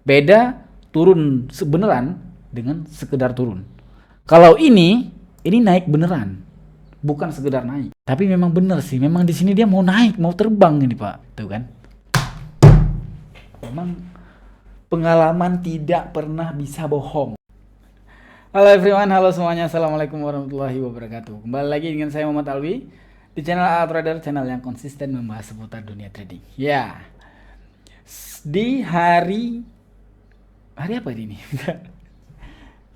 Beda turun beneran dengan sekedar turun. Kalau ini naik beneran, bukan sekedar naik. Tapi memang bener sih, memang di sini dia mau naik, mau terbang ini Pak. Tuh kan. Memang pengalaman tidak pernah bisa bohong. Halo everyone, halo semuanya. Assalamualaikum warahmatullahi wabarakatuh. Kembali lagi dengan saya Muhammad Alwi di channel Trader, channel yang konsisten membahas seputar dunia trading. Ya, di hari apa ini?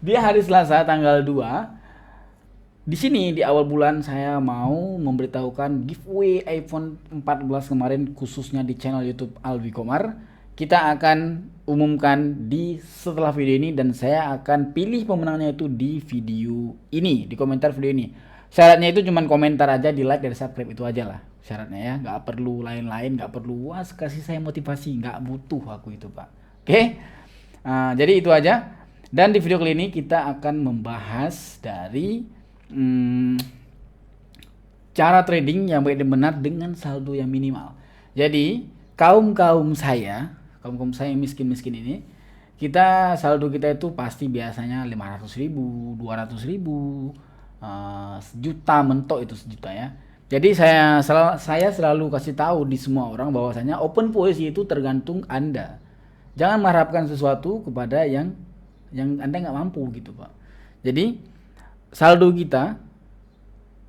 Di hari Selasa tanggal 2, di sini di awal bulan saya mau memberitahukan giveaway iPhone 14 kemarin, khususnya di channel YouTube Alwi Komar. Kita akan umumkan di setelah video ini, dan saya akan pilih pemenangnya itu di video ini, di komentar video ini. Syaratnya itu cuman komentar aja, di like dan subscribe, itu aja lah syaratnya ya. Nggak perlu lain-lain, nggak perlu kasih saya motivasi, nggak butuh aku itu Pak. Oke? Jadi itu aja. Dan di video kali ini kita akan membahas dari cara trading yang baik dan benar dengan saldo yang minimal. Jadi kaum saya yang miskin ini, kita saldo kita itu pasti biasanya 500.000, 200.000, sejuta mentok, itu sejuta ya. Jadi saya selalu kasih tahu di semua orang bahwasanya open posisi itu tergantung Anda. Jangan mengharapkan sesuatu kepada yang Anda nggak mampu gitu Pak. Jadi saldo kita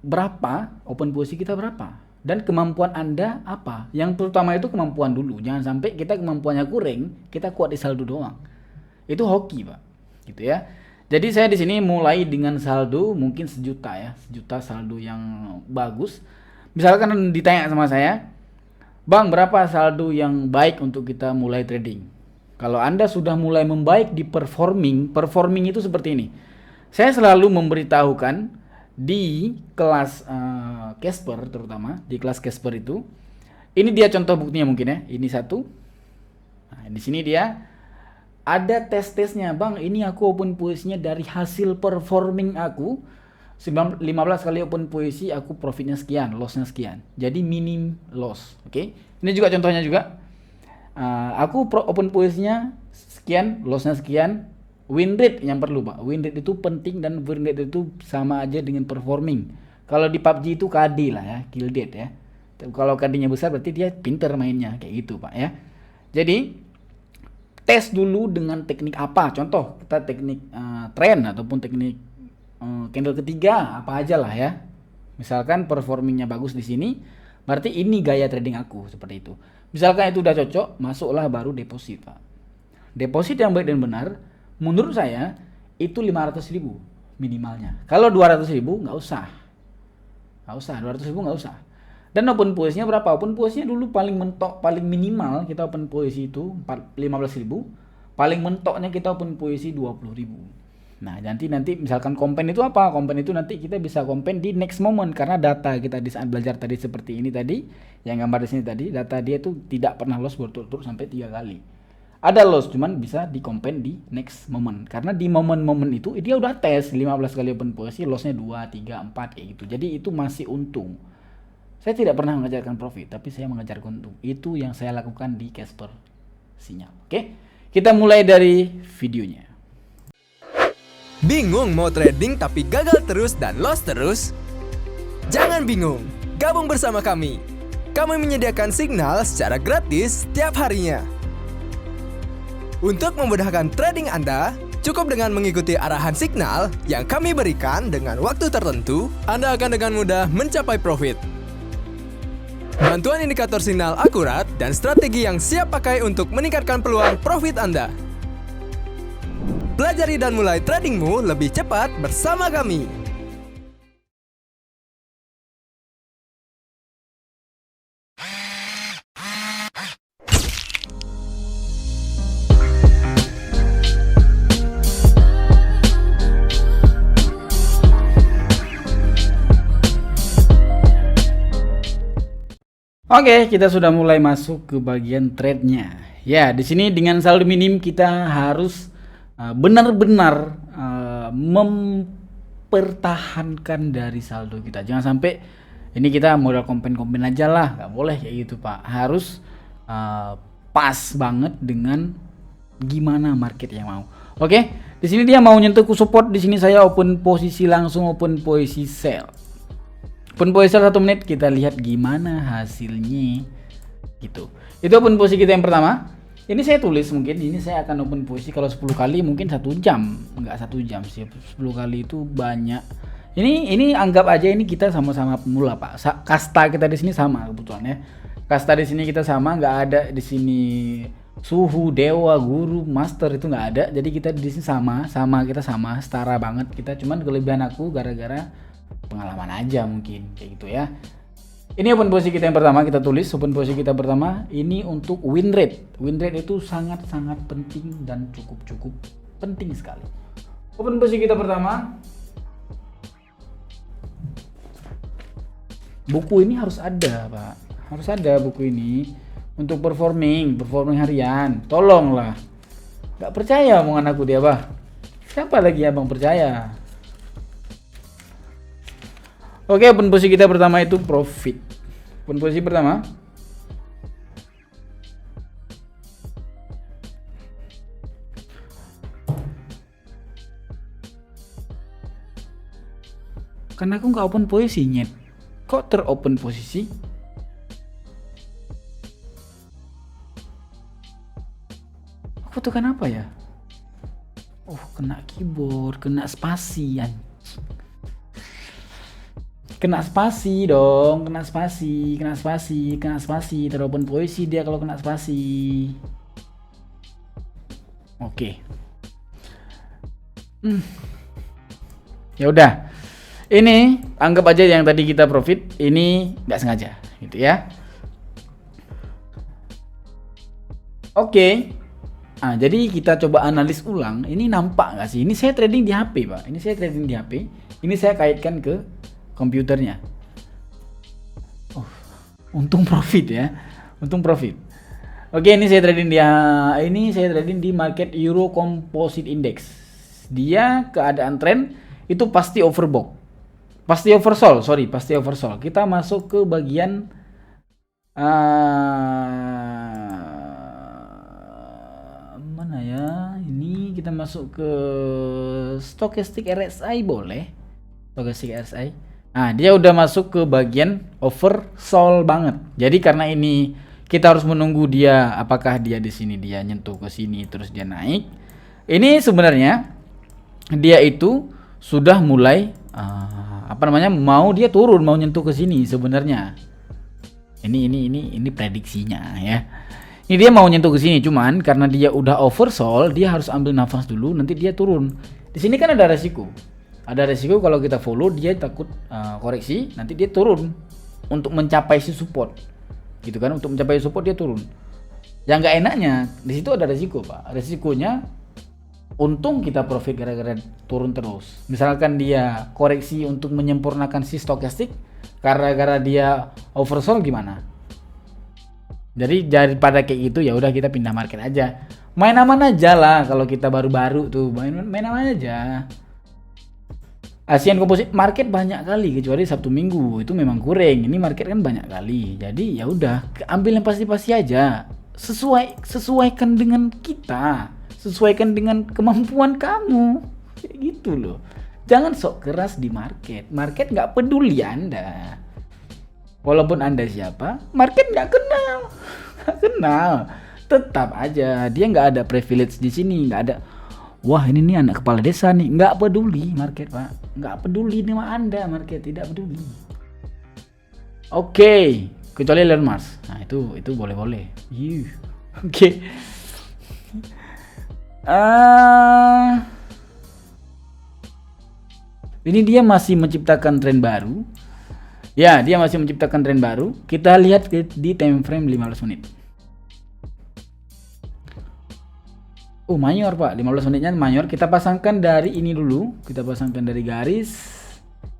berapa, open posisi kita berapa, dan kemampuan Anda apa. Yang terutama itu kemampuan dulu. Jangan sampai kita kemampuannya kurang, kita kuat di saldo doang. Itu hoki Pak, gitu ya. Jadi saya di sini mulai dengan saldo mungkin sejuta ya, sejuta saldo yang bagus. Misalkan ditanya sama saya, Bang, berapa saldo yang baik untuk kita mulai trading? Kalau Anda sudah mulai membaik di performing itu seperti ini. Saya selalu memberitahukan di kelas Casper, terutama di kelas Casper itu. Ini dia contoh buktinya mungkin ya. Ini satu. Nah, di sini dia ada tes-tesnya, Bang. Ini aku open posisinya dari hasil performing aku. 15 kali open posisi aku profitnya sekian, lossnya sekian. Jadi minim loss. Oke. Ini juga contohnya juga. Aku open posisinya sekian, lossnya sekian. Win rate yang perlu Pak. Win rate itu penting, dan win rate itu sama aja dengan performing. Kalau di PUBG itu KD lah ya, kill death ya. Kalau KD-nya besar berarti dia pinter mainnya, kayak gitu Pak ya. Jadi tes dulu dengan teknik apa. Contoh kita teknik trend ataupun teknik candle ketiga, apa aja lah ya. Misalkan performingnya bagus di sini, berarti ini gaya trading aku, seperti itu. Misalkan itu udah cocok, masuklah baru deposit Pak. Deposit yang baik dan benar menurut saya itu 500.000 minimalnya. Kalau 200.000 nggak usah. 200.000 nggak usah. Dan open posisinya berapa? Open posisinya dulu paling mentok, paling minimal kita open posisi itu 15.000. Paling mentoknya kita open posisi 20.000. Nah, nanti misalkan kompen itu apa? Kompen itu nanti kita bisa kompen di next moment, karena data kita di saat belajar tadi seperti ini tadi, yang gambar di sini tadi, data dia tuh tidak pernah loss berturut-turut sampai 3 kali. Ada loss, cuman bisa di kompen di next moment, karena di momen-momen itu dia udah tes 15 kali open posisi, lossnya 2, 3, 4 kayak gitu. Jadi itu masih untung. Saya tidak pernah mengajarkan profit, tapi saya mengajarkan untung. Itu yang saya lakukan di Casper Sinyal. Oke, kita mulai dari videonya. Bingung mau trading tapi gagal terus dan loss terus? Jangan bingung, gabung bersama kami. Kami menyediakan signal secara gratis setiap harinya. Untuk memudahkan trading Anda, cukup dengan mengikuti arahan signal yang kami berikan dengan waktu tertentu, Anda akan dengan mudah mencapai profit. Bantuan indikator signal akurat dan strategi yang siap pakai untuk meningkatkan peluang profit Anda. Pelajari dan mulai tradingmu lebih cepat bersama kami. Oke, kita sudah mulai masuk ke bagian trade-nya. Ya, di sini dengan saldo minim kita harus benar-benar mempertahankan dari saldo kita. Jangan sampai ini kita modal kompen-kompen aja lah, nggak boleh kayak gitu Pak. Harus pas banget dengan gimana market yang mau. Oke, di sini dia mau nyentuh ke support, di sini saya open posisi langsung, open posisi sell. Open posisi 1 menit, kita lihat gimana hasilnya gitu. Itu open posisi kita yang pertama. Ini saya tulis, mungkin ini saya akan open posisi kalau 10 kali mungkin 1 jam, enggak 1 jam sih, 10 kali itu banyak. Ini anggap aja ini kita sama-sama pemula, Pak. Kasta kita di sini sama kebetulan ya. Kasta di sini kita sama, nggak ada di sini suhu, dewa, guru, master, itu nggak ada. Jadi kita di sini kita sama, setara banget kita. Cuman kelebihan aku gara-gara pengalaman aja mungkin kayak gitu ya. Ini open posisi kita yang pertama, kita tulis open posisi kita pertama ini untuk win rate. Win rate itu sangat-sangat penting dan cukup penting sekali. Open posisi kita pertama. Buku ini harus ada, Pak. Harus ada buku ini untuk performing harian. Tolonglah. Gak percaya omongan aku dia, Pak. Siapa lagi abang percaya? Oke, open posisi kita pertama itu profit. Open posisi pertama. Karena aku nggak open posisi, nyet. Kok teropen posisi? Aku tekan apa ya? Oh, kena keyboard, kena spasi anjing. Kena spasi dong, kena spasi, teropen posisi dia kalau kena spasi. Oke. Ya udah. Ini anggap aja yang tadi kita profit ini nggak sengaja gitu ya. Oke. Nah, jadi kita coba analis ulang. Ini nampak nggak sih? Ini saya trading di HP, Pak. Ini saya trading di HP. Ini saya kaitkan ke komputernya. Oh, untung profit ya. Untung profit. Oke, ini saya trading di market Euro Composite Index. Dia keadaan tren itu pasti overbought. Pasti oversold. Kita masuk ke bagian mana ya? Ini kita masuk ke stochastic RSI boleh. Stochastic RSI. Nah, dia udah masuk ke bagian oversold banget. Jadi karena ini kita harus menunggu dia apakah dia di sini dia nyentuh ke sini terus dia naik. Ini sebenarnya dia itu sudah mulai mau dia turun, mau nyentuh ke sini sebenarnya. Ini prediksinya ya. Ini dia mau nyentuh ke sini, cuman karena dia udah oversold, dia harus ambil nafas dulu, nanti dia turun. Di sini kan ada resiko. Ada resiko kalau kita follow dia takut koreksi, nanti dia turun untuk mencapai si support. Gitu kan, untuk mencapai support dia turun. Yang nggak enaknya di situ ada resiko, Pak. Resikonya untung kita profit gara-gara turun terus. Misalkan dia koreksi untuk menyempurnakan si stokastik gara-gara dia oversold gimana? Jadi daripada kayak gitu ya udah kita pindah market aja. Main aman aja lah kalau kita baru-baru tuh, main aman aja. Asian Composite market banyak kali kecuali Sabtu Minggu itu memang kurang. Ini market kan banyak kali. Jadi ya udah ambil yang pasti-pasti aja. Sesuaikan dengan kita. Sesuaikan dengan kemampuan kamu, kayak gitu loh. Jangan sok keras di market. Market nggak peduli Anda. Walaupun Anda siapa, market nggak kenal. Tetap aja dia nggak ada privilege di sini, nggak ada. Wah ini nih anak kepala desa nih, nggak peduli market, Pak. Nggak peduli sama Anda, market tidak peduli. Oke, kecuali Elon Musk. Nah itu boleh. Oke. Ini dia masih menciptakan tren baru. Ya, dia masih menciptakan tren baru. Kita lihat di time frame 15 menit. Oh, mayor, Pak. 15 menitnya mayor. Kita pasangkan dari ini dulu. Kita pasangkan dari garis.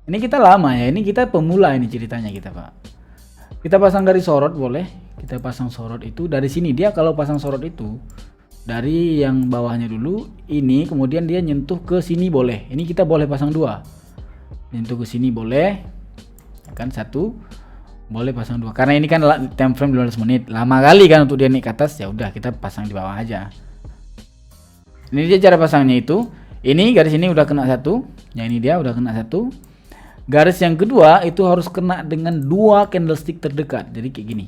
Ini kita lama ya. Ini kita pemula ini ceritanya kita, Pak. Kita pasang garis sorot boleh. Kita pasang sorot itu dari sini. Dia kalau pasang sorot itu dari yang bawahnya dulu, ini kemudian dia nyentuh ke sini boleh. Ini kita boleh pasang 2. Nyentuh ke sini boleh. Kan 1. Boleh pasang 2. Karena ini kan time frame 15 menit. Lama kali kan untuk dia naik ke atas. Ya udah kita pasang di bawah aja. Ini dia cara pasangnya itu. Ini garis ini udah kena satu. Yang ini dia udah kena satu. Garis yang kedua itu harus kena dengan 2 candlestick terdekat. Jadi kayak gini.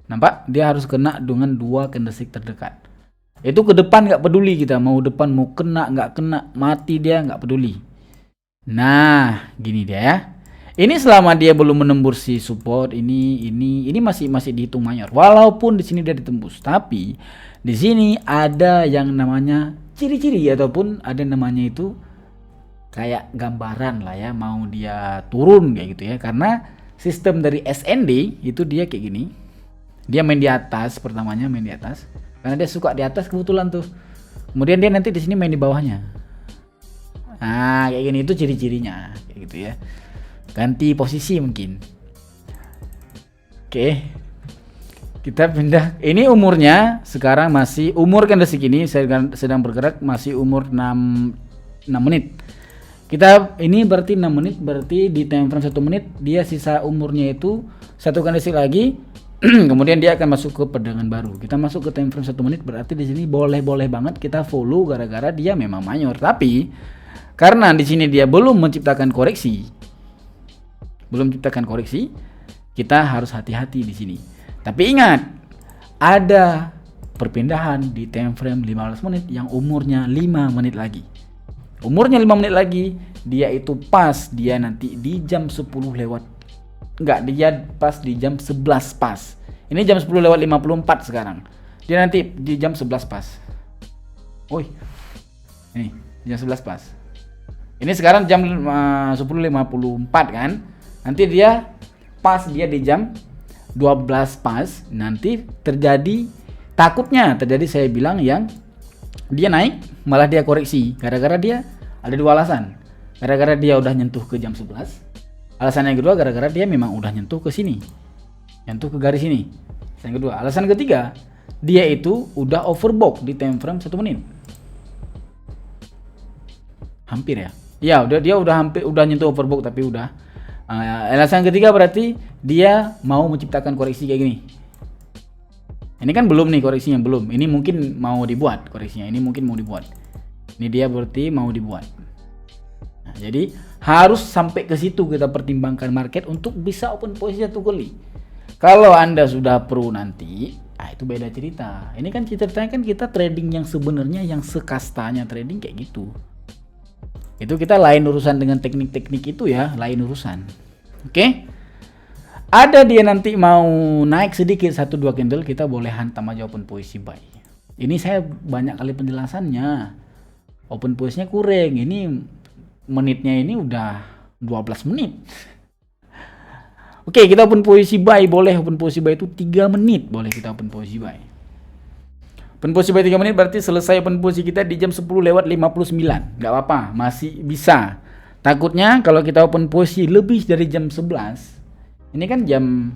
Nampak? Dia harus kena dengan 2 candlestick terdekat. Itu ke depan nggak peduli kita. Mau depan mau kena nggak kena. Mati dia nggak peduli. Nah gini dia ya. Ini selama dia belum menembus si support ini masih dihitung mayor. Walaupun di sini dia ditembus, tapi di sini ada yang namanya ciri-ciri ataupun ada namanya itu kayak gambaran lah ya, mau dia turun kayak gitu ya. Karena sistem dari SND itu dia kayak gini. Dia main di atas, pertamanya main di atas. Karena dia suka di atas kebetulan tuh. Kemudian dia nanti di sini main di bawahnya. Nah, kayak gini itu ciri-cirinya kayak gitu ya. Ganti posisi mungkin. Oke. Kita pindah. Ini umurnya sekarang masih umur candlestick ini sedang bergerak masih umur 6 menit. Kita ini berarti 6 menit, berarti di time frame 1 menit dia sisa umurnya itu 1 candlestick lagi. Kemudian dia akan masuk ke perdagangan baru. Kita masuk ke time frame 1 menit, berarti di sini boleh banget kita follow gara-gara dia memang mayor. Tapi karena di sini dia belum menciptakan koreksi, kita harus hati-hati di sini. Tapi ingat, ada perpindahan di time frame 15 menit yang umurnya 5 menit lagi. Umurnya 5 menit lagi, dia itu pas dia nanti di jam 10 lewat. Enggak, dia pas di jam 11 pas. Ini jam 10 lewat 54 sekarang. Dia nanti di jam 11 pas. Woi. Ini jam 11 pas. Ini sekarang jam 10.54 kan? Nanti dia pas dia di jam 12 pas, nanti takutnya terjadi saya bilang yang dia naik malah dia koreksi. Gara-gara dia ada 2 alasan. Gara-gara dia udah nyentuh ke jam 11. Alasan yang kedua gara-gara dia memang udah nyentuh ke sini. Nyentuh ke garis ini. Yang kedua, alasan ketiga, dia itu udah overbought di time frame 1 menit. Hampir ya. Ya, dia udah nyentuh overbought tapi udah. Alasan ketiga berarti dia mau menciptakan koreksi kayak gini. Ini kan belum nih koreksinya, belum. Ini mungkin mau dibuat koreksinya. Ini mungkin mau dibuat. Ini dia berarti mau dibuat. Nah, jadi harus sampai ke situ kita pertimbangkan market untuk bisa open posisi 1 kali. Kalau Anda sudah pro nanti, itu beda cerita. Ini kan ceritanya kan kita trading yang sebenarnya yang sekastanya trading kayak gitu. Itu kita lain urusan dengan teknik-teknik itu ya, lain urusan. Oke. Ada dia nanti mau naik sedikit 1-2 candle, kita boleh hantam aja open posisi buy. Ini saya banyak kali penjelasannya. Open posisinya kurang. Ini menitnya ini udah 12 menit. Oke, kita open posisi buy boleh. Open posisi buy itu 3 menit boleh kita open posisi buy. Open posisi by 3 menit berarti selesai open posisi kita di jam 10 lewat 59. Gak apa-apa, masih bisa. Takutnya kalau kita open posisi lebih dari jam 11. Ini kan jam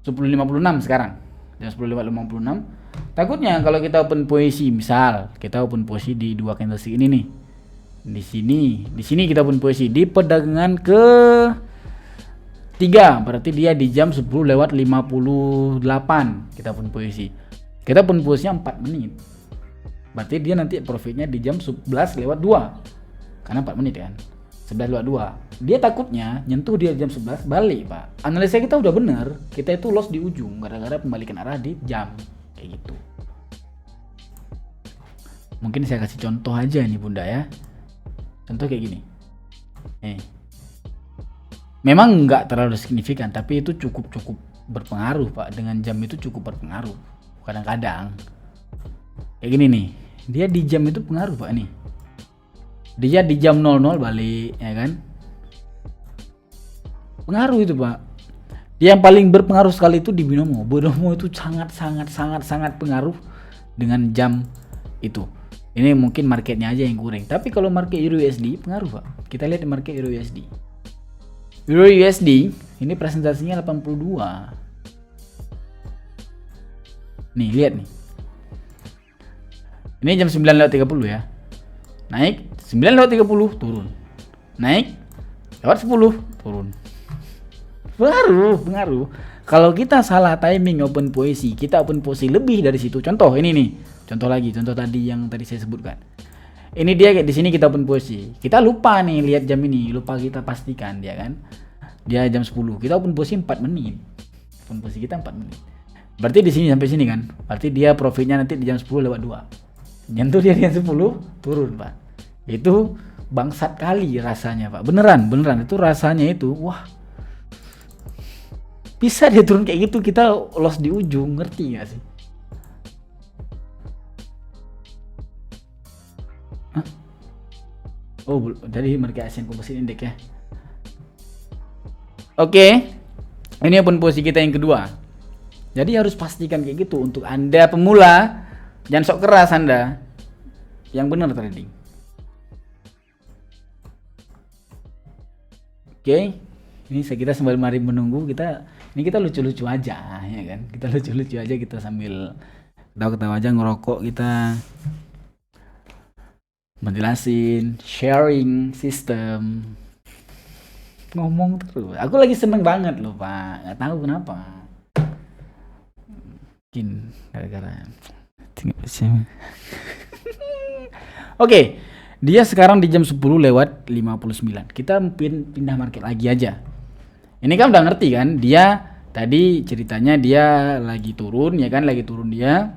10.56 sekarang. Jam 10 lewat 56. Takutnya kalau kita open posisi, misal kita open posisi di 2 candlestick ini nih. Di sini kita open posisi di perdagangan ke 3. Berarti dia di jam 10 lewat 58 kita open posisi. Kita pun posisinya 4 menit. Berarti dia nanti profitnya di jam 11 lewat 2. Karena 4 menit kan. 11 lewat 2. Dia takutnya nyentuh dia jam 11 balik, Pak. Analisa kita udah bener. Kita itu loss di ujung gara-gara pembalikan arah di jam. Kayak gitu. Mungkin saya kasih contoh aja nih Bunda ya. Contoh kayak gini. Memang nggak terlalu signifikan, tapi itu cukup berpengaruh, Pak. Dengan jam itu cukup berpengaruh. Kadang-kadang kayak gini nih, dia di jam itu pengaruh Pak nih. Dia di jam 00 balik ya kan, pengaruh itu Pak. Dia yang paling berpengaruh sekali itu di binomo. Binomo itu sangat pengaruh dengan jam itu. Ini mungkin marketnya aja yang kurang. Tapi kalau market Euro USD pengaruh Pak. Kita lihat di market Euro USD. Euro USD ini presentasinya 82. Nih lihat nih. Ini jam 9.30 ya. Naik 9.30 turun. Naik lewat 10 turun. Pengaruh. Kalau kita salah timing open posisi, kita open posisi lebih dari situ. Contoh ini nih. contoh tadi yang tadi saya sebutkan. Ini dia di sini kita open posisi. Kita lupa nih lihat jam ini, lupa kita pastikan dia kan. Dia jam 10. Kita open posisi 4 menit. Open posisi kita 4 menit. Berarti di sini sampai sini kan. Berarti dia profitnya nanti di jam 10 lewat 2. Nyentuh dia di jam 10 turun, Pak. Itu bangsat kali rasanya, Pak. Beneran itu rasanya itu wah. Bisa dia turun kayak gitu, kita loss di ujung, ngerti gak sih? Hah? Oh, jadi market Asian Composite Index ya. Oke. Ini open posisi kita yang kedua. Jadi harus pastikan kayak gitu untuk Anda pemula, jangan sok keras Anda. Yang benar trading. Oke. Ini kita sambil mari menunggu, kita lucu-lucu aja ya kan. Kita lucu-lucu aja, kita sambil ketawa-ketawa aja, ngerokok, kita menjelasin, sharing sistem, ngomong terus. Aku lagi seneng banget loh Pak, nggak tahu kenapa. Mungkin gara-gara. Oke, dia sekarang di jam 10 lewat 59. Kita pindah market lagi aja. Ini kan udah ngerti kan? Dia tadi ceritanya dia lagi turun ya kan, lagi turun dia.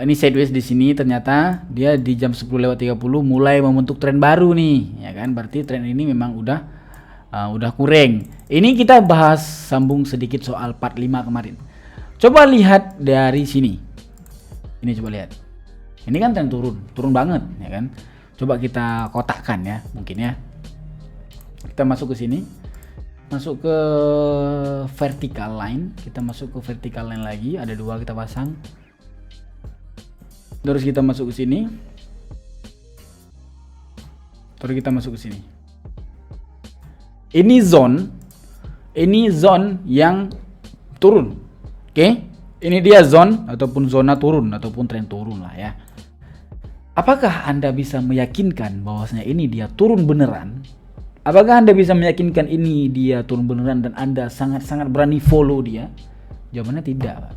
Ini sideways di sini, ternyata dia di jam 10 lewat 30 mulai membentuk tren baru nih ya kan, berarti tren ini memang udah kurang. Ini kita bahas sambung sedikit soal part 5 kemarin. Coba lihat dari sini, ini coba lihat, ini kan tren turun banget ya kan. Coba kita kotakkan ya, mungkin ya, kita masuk ke sini, masuk ke vertical line, kita masuk ke vertical line lagi, ada 2 kita pasang. Terus kita masuk ke sini. Terus kita masuk ke sini. Ini zone yang turun. Oke? Ini dia zone ataupun zona turun ataupun tren turun lah ya. Apakah Anda bisa meyakinkan bahwasanya ini dia turun beneran? Apakah Anda bisa meyakinkan ini dia turun beneran dan Anda sangat-sangat berani follow dia? Jawabannya tidak, Pak.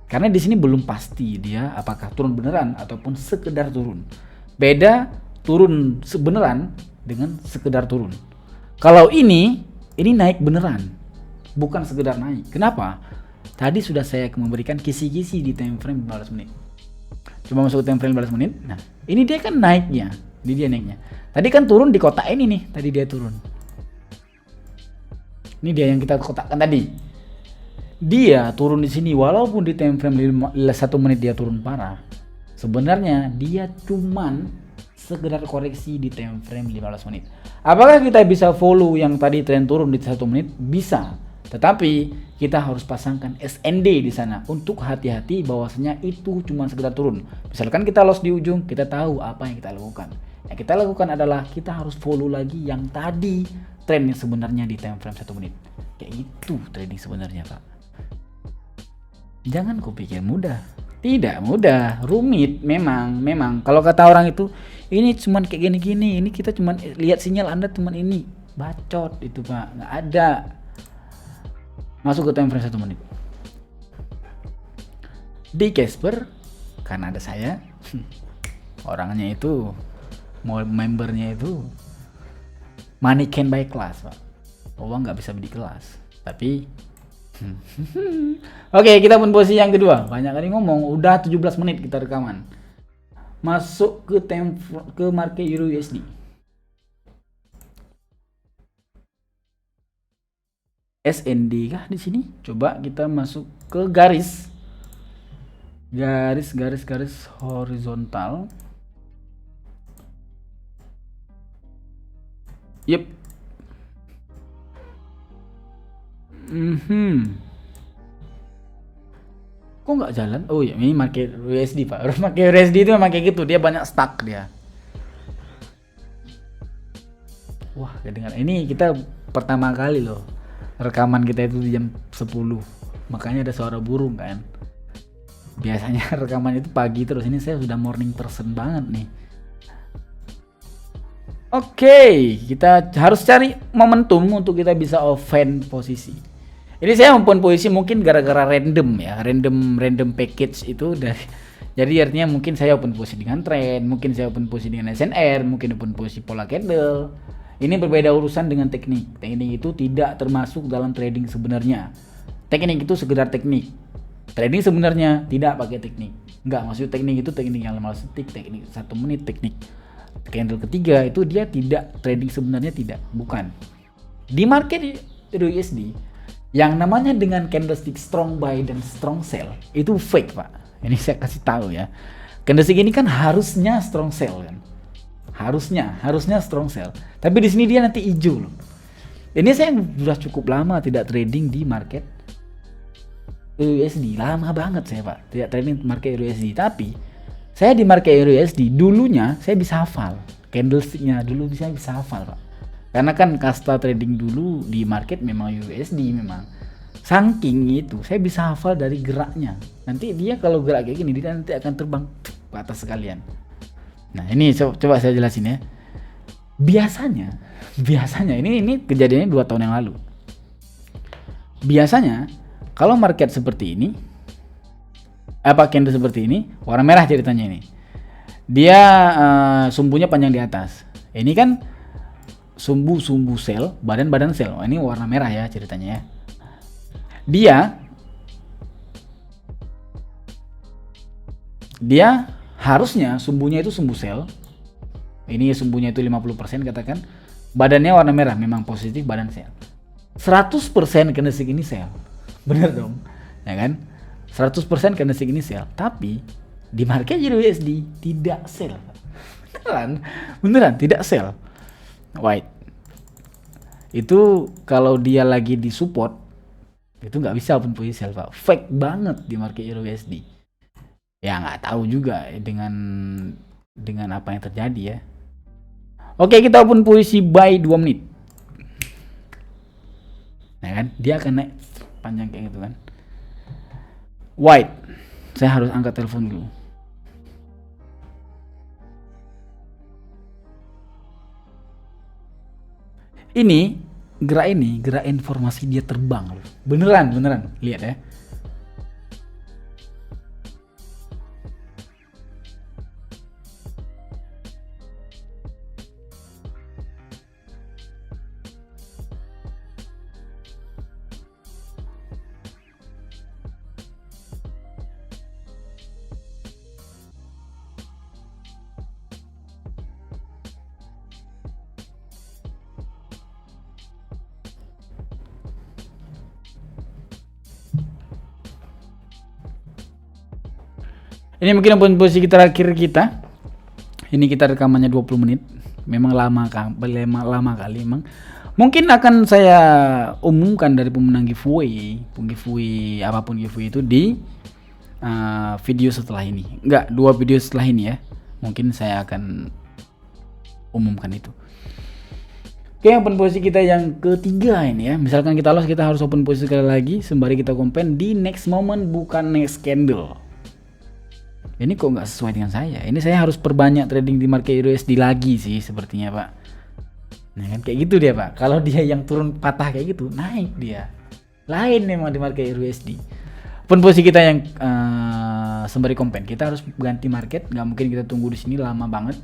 Karena di sini belum pasti dia apakah turun beneran ataupun sekedar turun. Beda turun beneran dengan sekedar turun. Kalau ini naik beneran, bukan sekedar naik. Kenapa? Tadi sudah saya memberikan kisi-kisi di time frame 15 menit. Coba masuk ke time frame 15 menit. Nah, ini dia kan naiknya. Ini dia naiknya. Tadi kan turun di kotak ini nih. Tadi dia turun. Ini dia yang kita kotakkan tadi. Dia turun di sini walaupun di time frame 1 menit dia turun parah. Sebenarnya dia cuman sekedar koreksi di time frame 15 menit. Apakah kita bisa follow yang tadi tren turun di 1 menit? Bisa. Tetapi kita harus pasangkan SND di sana untuk hati-hati bahwasanya itu cuma sekedar turun. Misalkan kita loss di ujung, kita tahu apa yang kita lakukan. Yang kita lakukan adalah kita harus follow lagi yang tadi tren yang sebenarnya di time frame 1 menit. Kayak itu trading sebenarnya, Pak. Jangan kupikir mudah. Tidak mudah, rumit memang. Kalau kata orang itu, ini cuman kayak gini-gini, ini kita cuman lihat sinyal Anda cuman ini. Bacot itu, Pak. Nggak ada. Masuk ke time frame 1 menit. Di Casper, karena ada saya, orangnya itu, membernya itu, money can buy class, Pak. Uang nggak bisa beli kelas. Tapi Oke, kita pun posisi yang kedua. Banyak kali ngomong, udah 17 menit kita rekaman. Masuk ke market Euro USD. SND kah di sini? Coba kita masuk ke garis horizontal. Yep. Kok nggak jalan? Oh ya, ini market USD, Pak. Market USD itu memang kayak gitu, dia banyak stuck dia. Wah, kedengaran. Ini kita pertama kali loh rekaman kita itu di jam 10. Makanya ada suara burung kan. Biasanya rekaman itu pagi terus, ini saya sudah morning person banget nih. Oke, kita harus cari momentum untuk kita bisa offend posisi. Ini saya open posisi mungkin gara-gara random ya, random package itu dari, jadi artinya mungkin saya open posisi dengan trend, mungkin saya open posisi dengan SNR, mungkin open posisi pola candle. Ini berbeda urusan dengan teknik. Teknik itu tidak termasuk dalam trading sebenarnya. Teknik itu sekedar teknik. Trading sebenarnya tidak pakai teknik. Enggak, maksud teknik itu teknik yang 15 detik, teknik 1 menit, teknik candle ketiga itu dia tidak trading sebenarnya, tidak, bukan. Di market USD yang namanya dengan candlestick strong buy dan strong sell itu fake, Pak. Ini saya kasih tahu ya. Candlestick ini kan harusnya strong sell kan. Harusnya strong sell. Tapi di sini dia nanti hijau loh. Ini saya sudah cukup lama tidak trading di market USD, lama banget saya, Pak. Tidak trading market USD, tapi saya di market USD dulunya saya bisa hafal candlesticknya, dulu bisa hafal, Pak. Karena kan kasta trading dulu di market memang USD memang. Saking itu saya bisa hafal dari geraknya. Nanti dia kalau gerak kayak gini dia nanti akan terbang ke atas sekalian. Nah, ini coba saya jelasin ya. Biasanya ini kejadiannya 2 tahun yang lalu. Biasanya kalau market seperti ini, candle seperti ini, warna merah ceritanya ini. Dia sumbunya panjang di atas. Ini kan sumbu sel, badan sel. Ini warna merah ya ceritanya ya. Dia harusnya sumbunya itu sumbu sel. Ini sumbunya itu 50% katakan. Badannya warna merah, memang positif badan sel. 100% candlestick ini sel. Bener dong. Ya kan? 100% candlestick ini sel, tapi di market USD tidak sel. Beneran tidak sel. White itu kalau dia lagi di support itu nggak bisa open posisi sell, Pak. Fake banget di market USD. Ya nggak tahu juga dengan apa yang terjadi ya. Oke, kita open posisi buy 2 menit. Nah kan, dia akan naik panjang kayak gitu kan. White, saya harus angkat telepon dulu. Ini gerak informasi dia terbang loh. Beneran, lihat ya. Ini mungkin posisi terakhir kita. Ini kita rekamannya 20 menit. Memang lama kali emang. Mungkin akan saya umumkan dari pemenang giveaway apapun giveaway itu di video setelah ini. Enggak, 2 video setelah ini ya. Mungkin saya akan umumkan itu. Oke, open posisi kita yang ketiga ini ya. Misalkan kita loss, kita harus open posisi sekali lagi sembari kita compare di next moment, bukan next candle. Ini kok nggak sesuai dengan saya. Ini saya harus perbanyak trading di market USD lagi sih sepertinya, Pak. Nah kan kayak gitu dia, Pak. Kalau dia yang turun patah kayak gitu, naik dia. Lain memang di market USD. Pun posisi kita yang sembari compare, kita harus ganti market. Nggak mungkin kita tunggu di sini lama banget.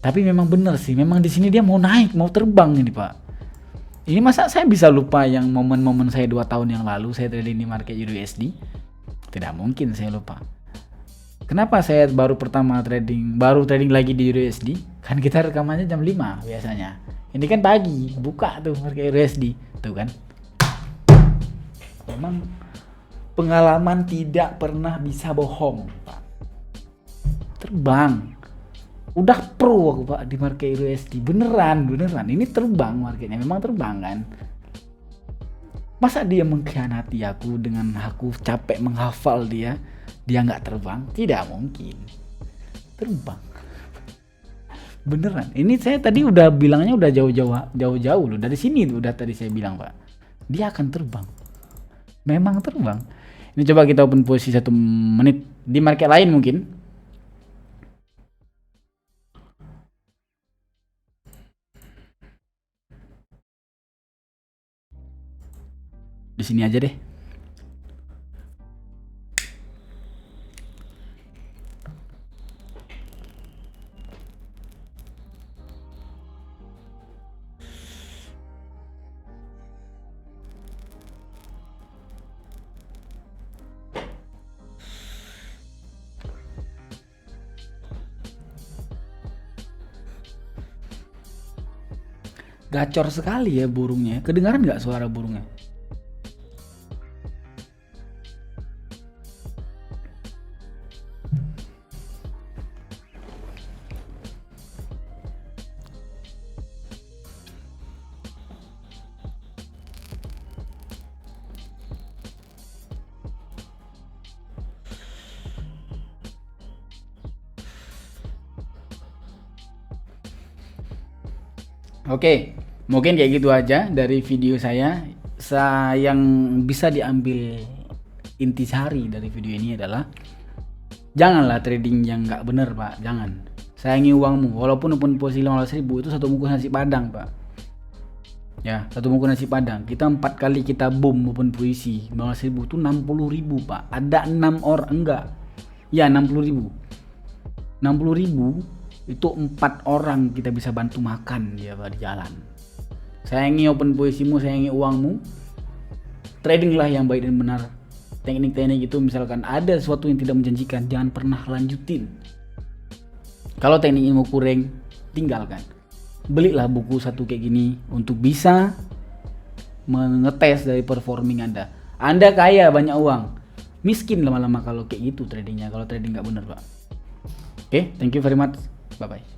Tapi memang bener sih, memang di sini dia mau naik, mau terbang ini, Pak. Ini masa saya bisa lupa yang momen-momen saya 2 tahun yang lalu saya trading di market USD? Tidak mungkin saya lupa. Kenapa saya baru trading lagi di USD? Kan kita rekamannya jam 5 biasanya. Ini kan pagi, buka tuh market USD. Tuh kan. Memang pengalaman tidak pernah bisa bohong, Pak. Terbang. Udah pro aku, Pak, di market USD. Beneran. Ini terbang marketnya, memang terbang kan. Masa dia mengkhianati aku dengan aku capek menghafal dia nggak terbang? Tidak mungkin. Terbang. Beneran. Ini saya tadi udah bilangnya udah jauh-jauh loh. Dari sini udah tadi saya bilang, Pak. Dia akan terbang. Memang terbang. Ini coba kita open posisi 1 menit di market lain mungkin. Di sini aja deh. Gacor sekali ya burungnya. Kedengaran nggak suara burungnya? Oke, mungkin kayak gitu aja dari video saya. Yang bisa diambil intisari dari video ini adalah janganlah trading yang nggak bener, Pak. Jangan. Sayangi uangmu. Walaupun posisi 15.000 itu satu bungkus nasi padang, Pak. Ya, satu bungkus nasi padang. Kita 4 kali kita boom maupun posisi 15.000 itu 60.000, Pak. Ada 6 orang enggak. Ya, 60.000. 60.000 itu 4 orang kita bisa bantu makan dia di jalan. Sayangi open posisimu, sayangi uangmu. Tradinglah yang baik dan benar. Teknik-teknik itu misalkan ada sesuatu yang tidak menjanjikan, jangan pernah lanjutin. Kalau teknik ilmu kurang, tinggalkan. Belilah buku satu kayak gini untuk bisa mengetes dari performing Anda. Anda kaya banyak uang, miskin lama-lama kalau kayak gitu tradingnya, kalau trading nggak benar, Pak. Oke, thank you very much. Bye-bye.